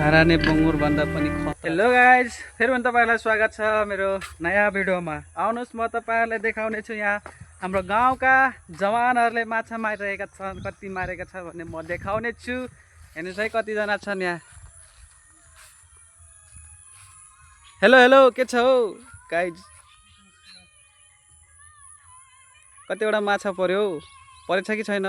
धाराने बङ्गुर भन्दा पनि hello guys, फेरि पनि तपाईँहरूलाई स्वागत छ मेरो नयाँ भिडियोमा। आउनुहोस्, म तपाईँहरूलाई देखाउने छु यहाँ हाम्रो गाउँका जवानहरूले माछा मारिरहेका छन्। कति मारेका छ भन्ने म देखाउने छु। हेर्नुहोस् है कतिजना छन् यहाँ। हेलो हेलो, के छ हौ गाइज? कतिवटा माछा पर्यो? परेछ कि छैन?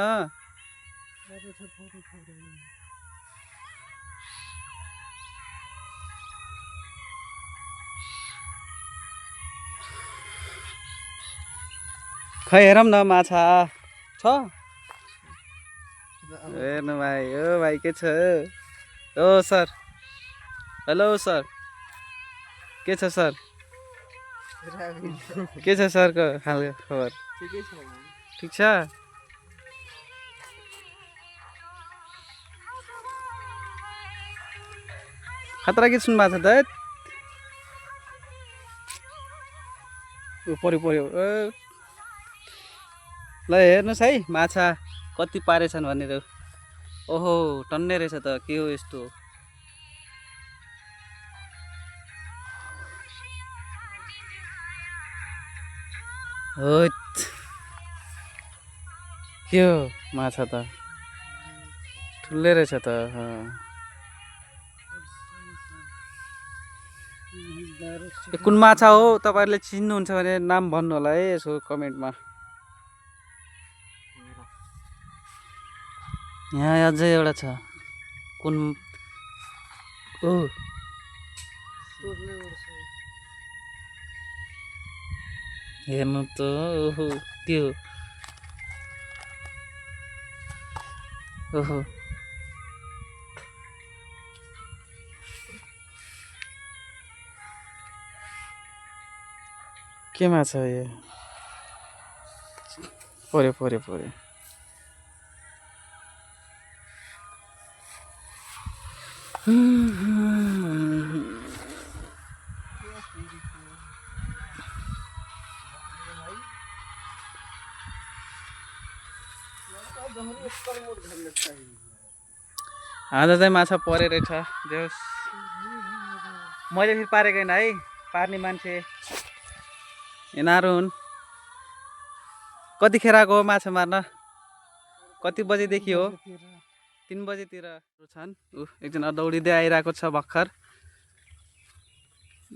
खै हेरौँ न, माछा छ? हेर्नु भाइ, ओ भाइ के छ? ओ सर, हेलो सर, के छ सर? के छ सरको हाल खबर? ठिक छ? खतरा कि सुन माछा त पर्यो पर्यो। ल हेर्नुहोस् है माछा कति पारेछन् भनेर। ओहो, टन्ने रहेछ त। के हो यस्तो? हो, के हो माछा त? ठुलै रहेछ त। कुन माछा हो? तपाईँहरूले चिन्नुहुन्छ भने नाम भन्नु होला है यसो कमेन्टमा। यहाँ अझै एउटा छ। कुन? ओ, हेर्नु त। ओहो, के हो? ओहो, के माछा हो यो? पर्यो पर्यो पर्यो। आज चाहिँ माछा परे रहेछ। जोस्, मैले फेरि पारेको होइन है, पार्ने मान्छे यिनीहरू हुन्। कतिखेर आएको हो माछा मार्न? कति बजेदेखि हो? 3 बजेतिर छन्। एकजना दौडिँदै आइरहेको छ भर्खर।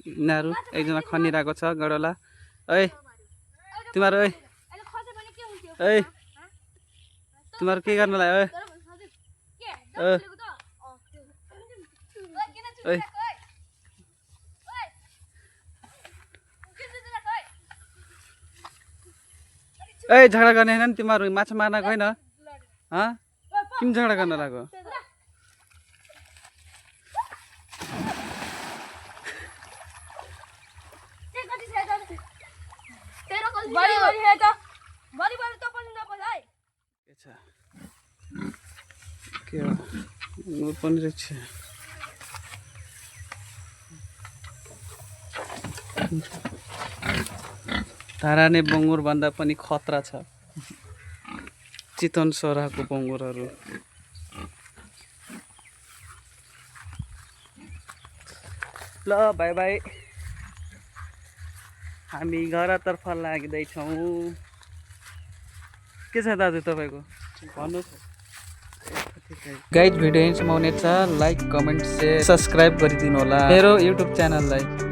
यिनीहरू एकजना खनिरहेको छ गडोला। ओइ तिमीहरू, ओइ ओइ तिमीहरू के गर्नलाई? ओइ ओइ ओइ, झगडा गर्ने होइन नि तिमीहरू? माछा मार्न गएन? किन झगडा गर्न लाग्यो? के हो? नुर पनि रहेछ। धाराने बङ्गुर भन्दा पनि खतरा छ चितवन सराको बङ्गुरहरू। ल भाइ भाइ, हामी घरतर्फ लाग्दैछौँ। के छ दाजु तपाईँको? भन्नुहोस्। गाइड भिडियो यहीँसम्म हुनेछ। लाइक, कमेन्ट, सेयर, सब्सक्राइब गरिदिनु होला मेरो युट्युब च्यानललाई।